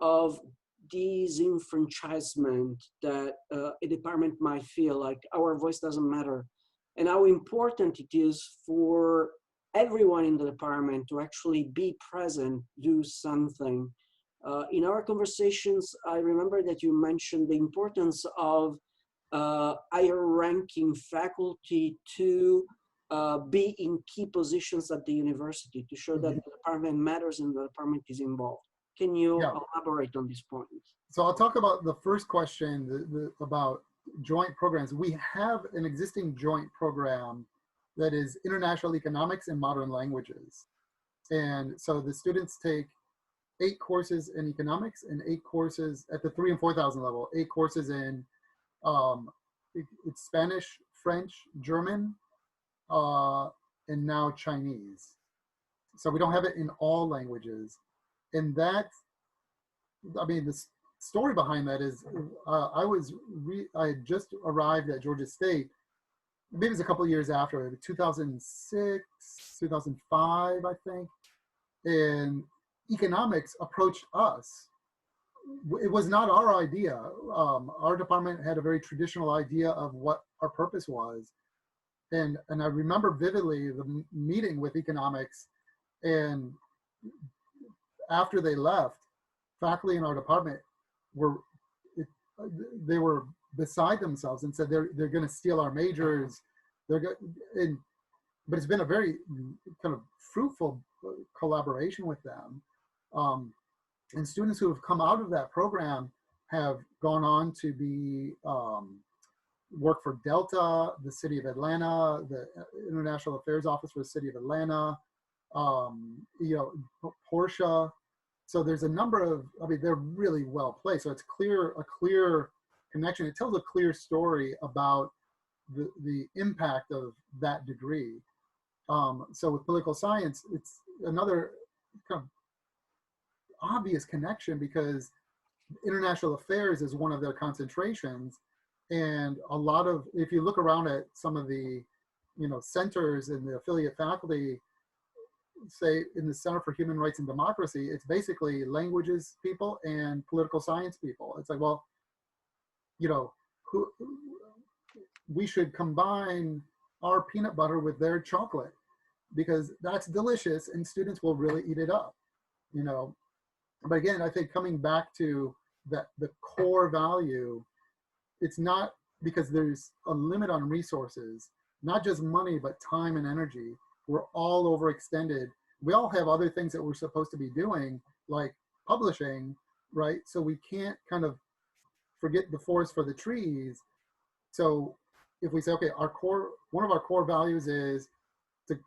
A: of disenfranchisement that a department might feel like our voice doesn't matter, and how important it is for everyone in the department to actually be present, do something. In our conversations, I remember that you mentioned the importance of higher ranking faculty to be in key positions at the university to show that the department matters and the department is involved. Can you elaborate on this point?
C: So I'll talk about the first question about joint programs. We have an existing joint program that is international economics and modern languages. And so the students take 8 courses in economics and 8 courses at the 3,000 and 4,000 level, 8 courses in it's Spanish, French, German, and now Chinese. So we don't have it in all languages. And that, I mean, the story behind that is I had just arrived at Georgia State, maybe it was a couple of years after, 2006, 2005, I think. And economics approached us. It was not our idea. Our department had a very traditional idea of what our purpose was. And I remember vividly the meeting with economics, and after they left, faculty in our department were beside themselves and said they're going to steal our majors. But it's been a very kind of fruitful collaboration with them. And students who have come out of that program have gone on to be work for Delta, the city of Atlanta, the International Affairs Office for the city of Atlanta, you know, Porsche. So there's a number of, I mean, they're really well placed. So it's a clear connection. It tells a clear story about the impact of that degree. So with political science, it's another kind of obvious connection because international affairs is one of their concentrations. And a lot of, if you look around at some of the, you know, centers and the affiliate faculty, say in the Center for Human Rights and Democracy, it's basically languages people and political science people. It's like, well, you know, we should combine our peanut butter with their chocolate because that's delicious and students will really eat it up, you know. But again, I think coming back to that, the core value, it's not because there's a limit on resources, not just money, but time and energy. We're all overextended. We all have other things that we're supposed to be doing, like publishing, right? So we can't kind of forget the forest for the trees. So if we say, okay, one of our core values is to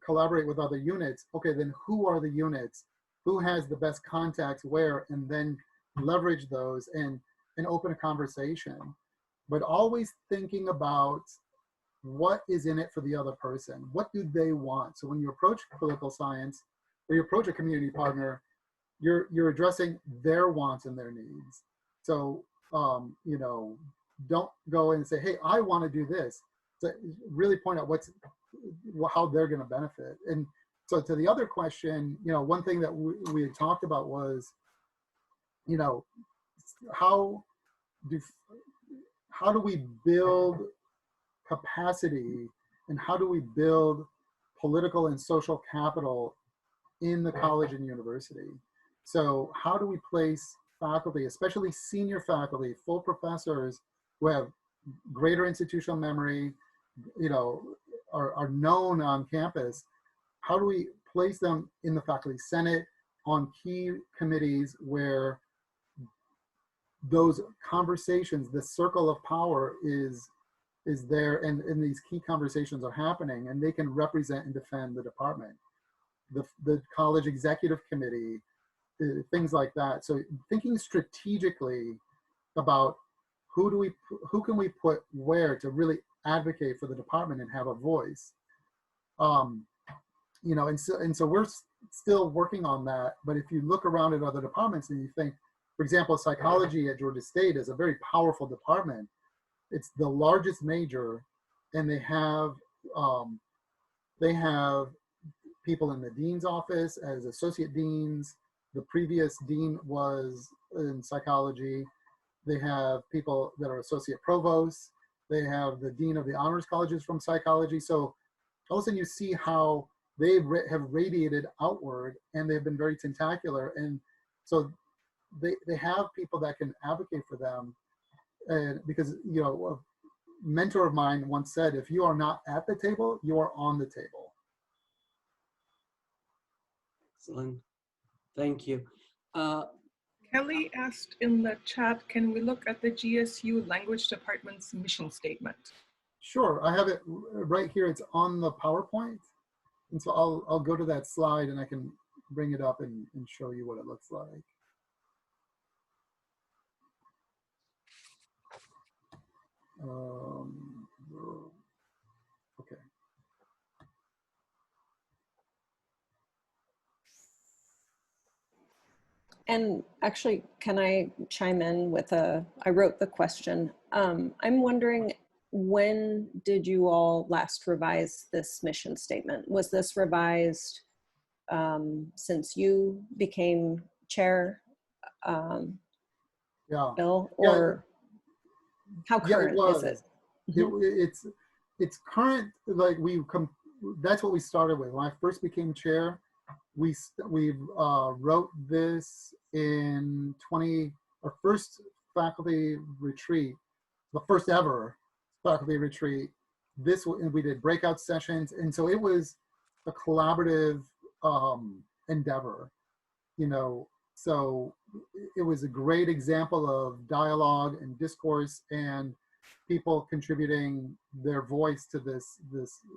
C: collaborate with other units, okay, then who are the units? Who has the best contacts where? And then leverage those and open a conversation. But always thinking about what is in it for the other person. What do they want? So when you approach political science or you approach a community partner, you're addressing their wants and their needs. So, you know, don't go and say, hey, I want to do this. So really point out how they're going to benefit. And so to the other question, you know, one thing that we had talked about was, you know, how do, how do we build capacity, and how do we build political and social capital in the college and university? So how do we place faculty, especially senior faculty, full professors who have greater institutional memory, you know, are known on campus? How do we place them in the faculty senate on key committees where those conversations, the circle of power is there, and these key conversations are happening, and they can represent and defend the department, the college executive committee, things like that. So thinking strategically about who can we put where to really advocate for the department and have a voice. You know, and so we're still working on that. But if you look around at other departments and you think, for example, psychology at Georgia State is a very powerful department. It's the largest major, and they have people in the dean's office as associate deans. The previous dean was in psychology. They have people that are associate provosts. They have the dean of the honors colleges from psychology. So all of a sudden you see how they have radiated outward, and they've been very tentacular. And so they have people that can advocate for them. And because, you know, a mentor of mine once said, if you are not at the table, you are on the table.
A: Excellent. Thank you.
B: Kelly asked in the chat, can we look at the GSU Language Department's mission statement?
C: Sure, I have it right here. It's on the PowerPoint. And so I'll go to that slide and I can bring it up and show you what it looks like. Okay.
D: And actually, can I chime in with I wrote the question. I'm wondering, when did you all last revise this mission statement? Was this revised since you became chair,
C: Yeah.
D: Bill, or how current is it?
C: It's current. Like that's what we started with. When I first became chair, we wrote this in our first faculty retreat, the first ever faculty retreat. We did breakout sessions, and so it was a collaborative endeavor, you know. So it was a great example of dialogue and discourse, and people contributing their voice to this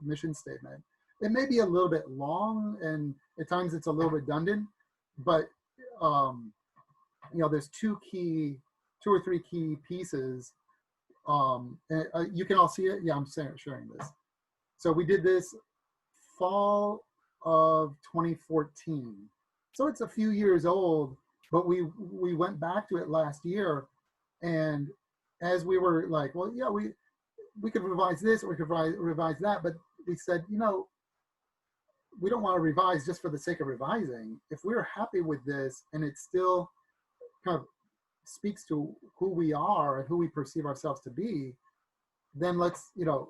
C: mission statement. It may be a little bit long, and at times it's a little redundant, but you know, there's two or three key pieces. And, you can all see it. Yeah, I'm sharing this. So we did this fall of 2014. So it's a few years old, but we went back to it last year, and as we were like, well, yeah, we could revise this or we could revise that, but we said, you know, we don't want to revise just for the sake of revising. If we're happy with this and it still kind of speaks to who we are and who we perceive ourselves to be, then let's, you know,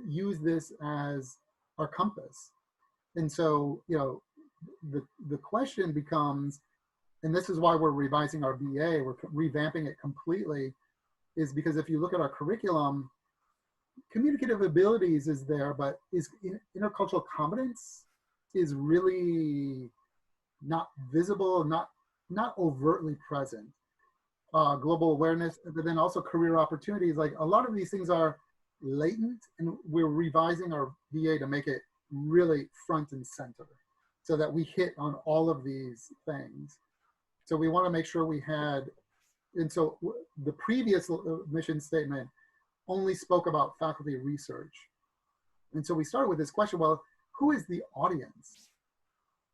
C: use this as our compass. And so, you know, the question becomes, and this is why we're revising our BA, we're revamping it completely, is because if you look at our curriculum, communicative abilities is there, but is intercultural competence is really not visible, not overtly present. Global awareness, but then also career opportunities. Like a lot of these things are latent, and we're revising our BA to make it really front and center so that we hit on all of these things. So we want to make sure we had, and so the previous mission statement only spoke about faculty research. And so we started with this question, well, who is the audience?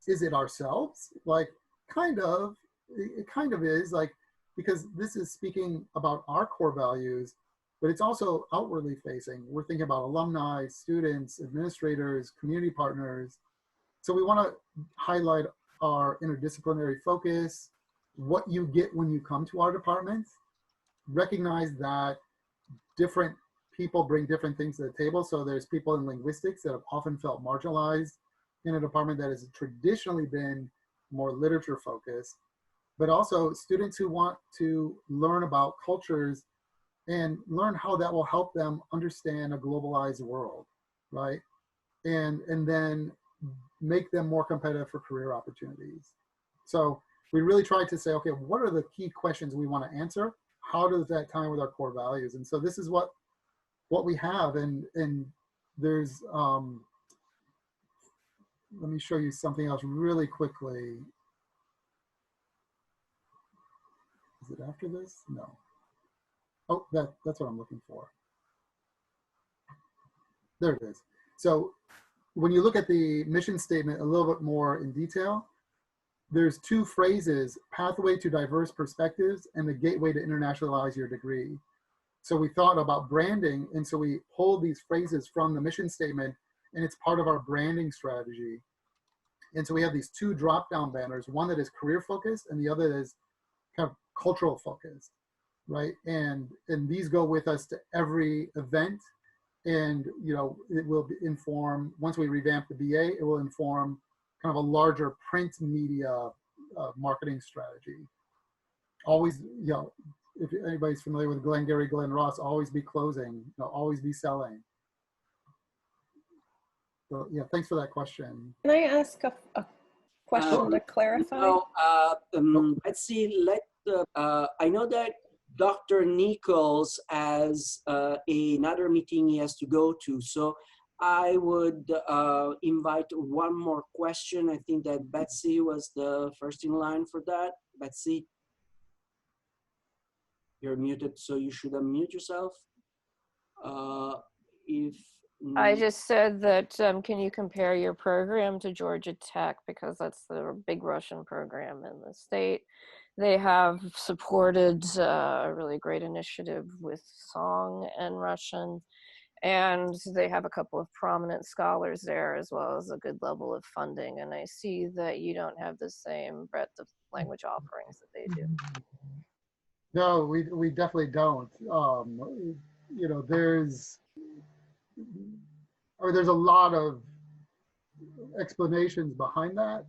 C: Is it ourselves? Like, it kind of is, like, because this is speaking about our core values, but it's also outwardly facing. We're thinking about alumni, students, administrators, community partners. So we want to highlight our interdisciplinary focus, what you get when you come to our department, recognize that different people bring different things to the table. So there's people in linguistics that have often felt marginalized in a department that has traditionally been more literature focused, but also students who want to learn about cultures and learn how that will help them understand a globalized world, right? And then make them more competitive for career opportunities. So we really tried to say, okay, what are the key questions we want to answer? How does that tie with our core values? And so this is what we have. And there's, let me show you something else really quickly. Is it after this? No. Oh, that's what I'm looking for. There it is. So when you look at the mission statement a little bit more in detail, there's two phrases: pathway to diverse perspectives and the gateway to internationalize your degree. So we thought about branding, and so we pulled these phrases from the mission statement, and it's part of our branding strategy. And so we have these two drop-down banners, one that is career focused and the other that is kind of cultural focused, right? And these go with us to every event. And it will inform, once we revamp the BA, it will inform kind of a larger print media marketing strategy. Always, if anybody's familiar with Glengarry Glen Ross, always be closing, always be selling. So yeah, thanks for that question.
D: Can I ask a question to clarify?
A: No, let's see. I know that Dr. Nichols has another meeting he has to go to, so I would invite one more question. I think that Betsy was the first in line for that. Betsy, you're muted, so you should unmute yourself.
E: I just said that, can you compare your program to Georgia Tech, because that's the big Russian program in the state. They have supported a really great initiative with song and Russian, and they have a couple of prominent scholars there, as well as a good level of funding. And I see that you don't have the same breadth of language offerings that they do.
C: No, we definitely don't. There's a lot of explanations behind that.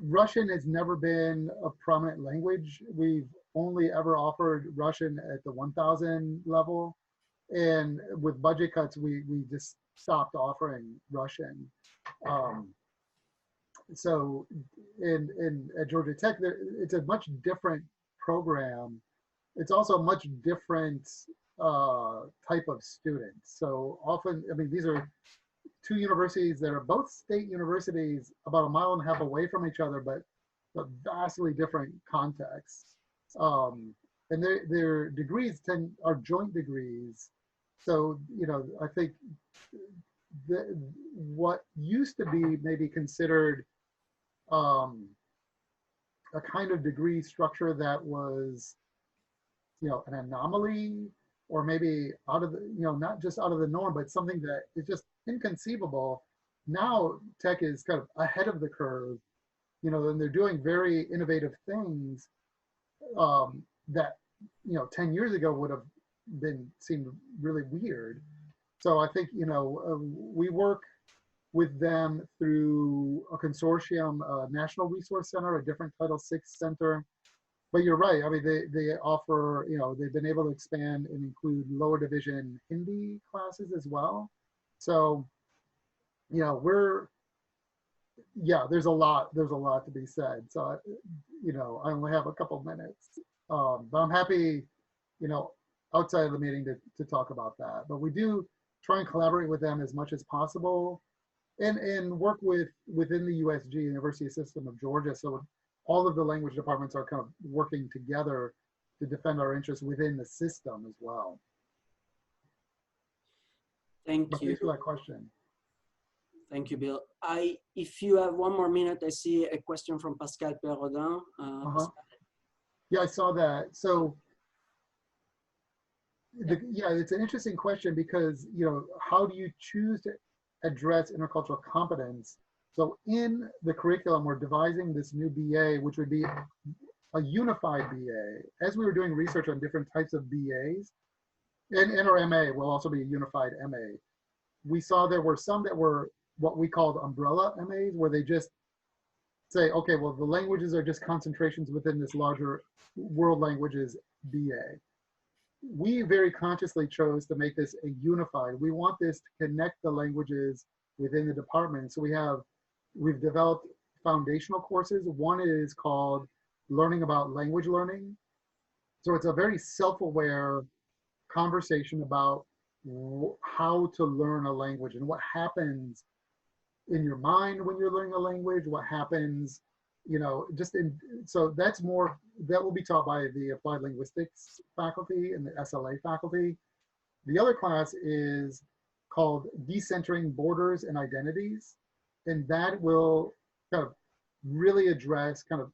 C: Russian has never been a prominent language. We've only ever offered Russian at the 1000 level. And with budget cuts, we just stopped offering Russian. So at Georgia Tech, it's a much different program. It's also a much different type of students. So often, these are two universities that are both state universities about 1.5 miles away from each other, but vastly different contexts. And their degrees are joint degrees. So, I think what used to be maybe considered a kind of degree structure that was, an anomaly, or maybe out of the, not just out of the norm, but something that is just inconceivable. Now tech is kind of ahead of the curve, and they're doing very innovative things that, 10 years ago would have seemed really weird. So I think, we work with them through a consortium, a National Resource Center, a different Title VI center. But you're right. They offer, they've been able to expand and include lower division Hindi classes as well. So, there's a lot to be said. So, I only have a couple minutes, but I'm happy, outside of the meeting to talk about that. But we do try and collaborate with them as much as possible, and work within the USG, University System of Georgia. So all of the language departments are kind of working together to defend our interests within the system as well.
A: Thank you.
C: Thanks for that question.
A: Thank you, Bill. If you have one more minute, I see a question from Pascal Perrodin.
C: Yeah, I saw that. So, it's an interesting question because, how do you choose to address intercultural competence? So in the curriculum, we're devising this new BA, which would be a unified BA. As we were doing research on different types of BAs, and our MA will also be a unified MA, we saw there were some that were what we called umbrella MAs, where they just say, okay, well, the languages are just concentrations within this larger world languages BA. We very consciously chose to make this a unified. We want this to connect the languages within the department. So we've developed foundational courses. One is called Learning About Language Learning. So it's a very self-aware conversation about how to learn a language and what happens in your mind when you're learning a language, what happens, just in, so that's more, that will be taught by the applied linguistics faculty and the SLA faculty. The other class is called Decentering Borders and Identities. And that will kind of really address kind of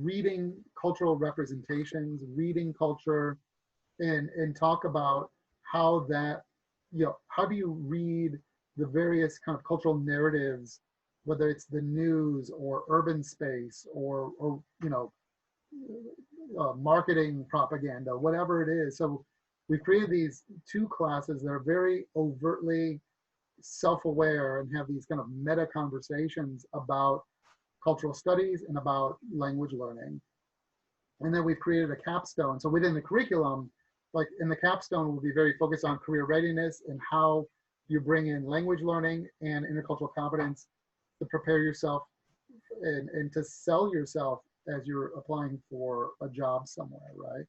C: reading cultural representations, reading culture, and talk about how that, how do you read the various kind of cultural narratives, whether it's the news or urban space or marketing propaganda, whatever it is. So we created these two classes that are very overtly self-aware and have these kind of meta conversations about cultural studies and about language learning. And then we've created a capstone. So within the curriculum, like in the capstone, we'll be very focused on career readiness and how you bring in language learning and intercultural competence to prepare yourself and to sell yourself as you're applying for a job somewhere, right?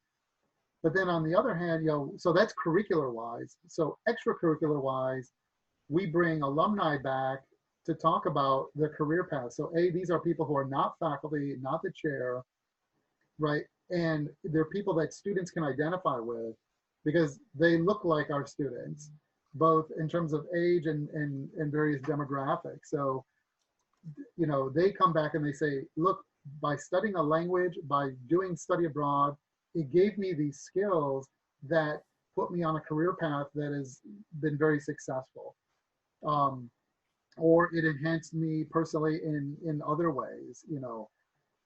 C: But then on the other hand, so that's curricular wise. So extracurricular wise, we bring alumni back to talk about their career path. So these are people who are not faculty, not the chair, right? And they're people that students can identify with because they look like our students, both in terms of age and various demographics. So, they come back and they say, look, by studying a language, by doing study abroad, it gave me these skills that put me on a career path that has been very successful. Or it enhanced me personally in other ways,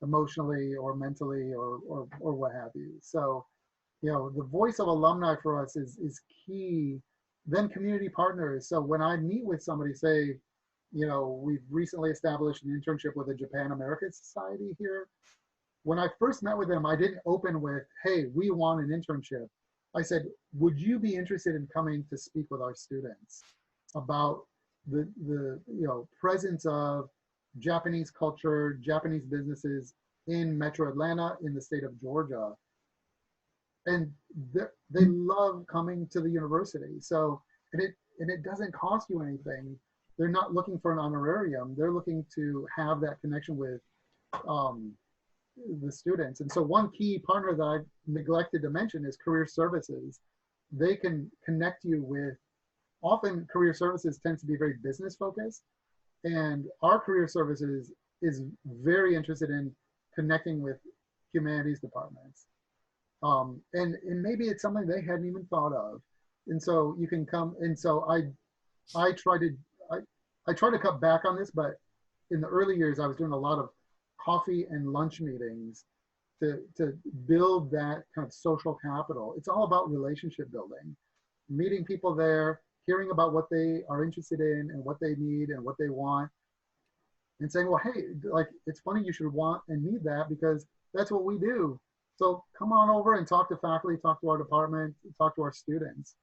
C: emotionally or mentally or what have you. So, the voice of alumni for us is key. Then community partners. So when I meet with somebody, say, we've recently established an internship with the Japan American Society here. When I first met with them, I didn't open with, hey, we want an internship. I said, would you be interested in coming to speak with our students about the presence of Japanese culture, Japanese businesses in Metro Atlanta, in the state of Georgia? And they love coming to the university. So, and it doesn't cost you anything. They're not looking for an honorarium. They're looking to have that connection with the students. And so one key partner that I neglected to mention is career services. They can connect you with, often career services tends to be very business focused. And our career services is very interested in connecting with humanities departments. And maybe it's something they hadn't even thought of. And so you can come, and so I try to cut back on this, but in the early years, I was doing a lot of coffee and lunch meetings to build that kind of social capital. It's all about relationship building, meeting people there, hearing about what they are interested in and what they need and what they want, and saying, well, hey, like, it's funny you should want and need that because that's what we do. So come on over and talk to faculty, talk to our department, talk to our students,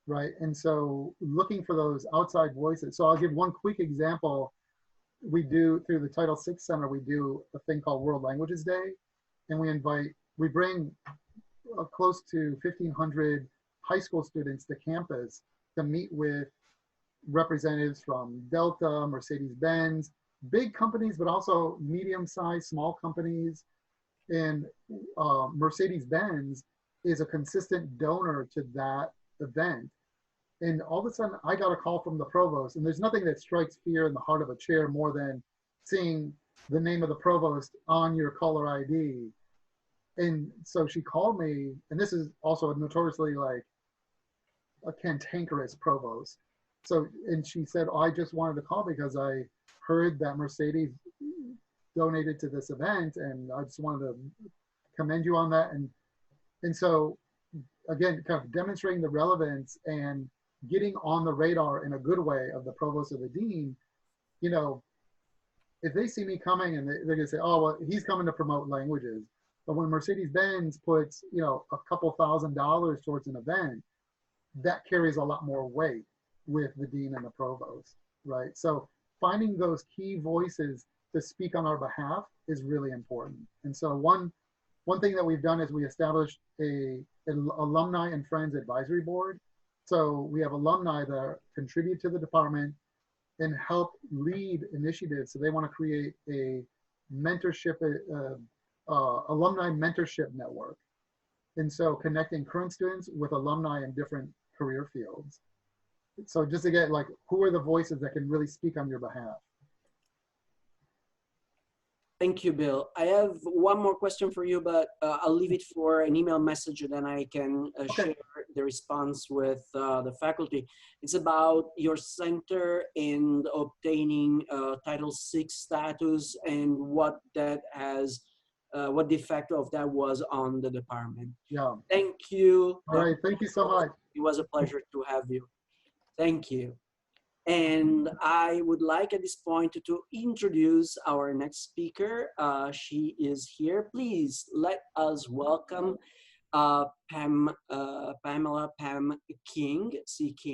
C: right? And so looking for those outside voices. So I'll give one quick example. We do, through the Title VI Center, we do a thing called World Languages Day. And we bring close to 1,500 high school students to campus to meet with representatives from Delta, Mercedes-Benz, big companies, but also medium-sized, small companies. And Mercedes-Benz is a consistent donor to that event. And all of a sudden, I got a call from the provost, and there's nothing that strikes fear in the heart of a chair more than seeing the name of the provost on your caller ID. And so she called me, and this is also a notoriously like a cantankerous provost. So, and she said, oh, I just wanted to call because I heard that Mercedes donated to this event, and I just wanted to commend you on that. And so again, kind of demonstrating the relevance and getting on the radar in a good way of the provost or the dean. You know, if they see me coming and they're gonna say, oh, well, he's coming to promote languages. But when Mercedes-Benz puts, you know, a couple $1,000s towards an event, that carries a lot more weight with the dean and the provost, right? So finding those key voices to speak on our behalf is really important. And so one thing that we've done is we established an alumni and friends advisory board. So we have alumni that contribute to the department and help lead initiatives. So they want to create a mentorship, alumni mentorship network. And so connecting current students with alumni in different career fields. So just to get like, who are the voices that can really speak on your behalf?
A: Thank you, Bill. I have one more question for you, but I'll leave it for an email message and then I can share the response with the faculty. It's about your center and obtaining Title VI status and what that has, what the effect of that was on the department.
C: Yeah.
A: Thank you.
C: All right. Thank you so much.
A: It was a pleasure to have you. Thank you. And I would like at this point to introduce our next speaker. She is here. Please let us welcome Pamela King, C. King.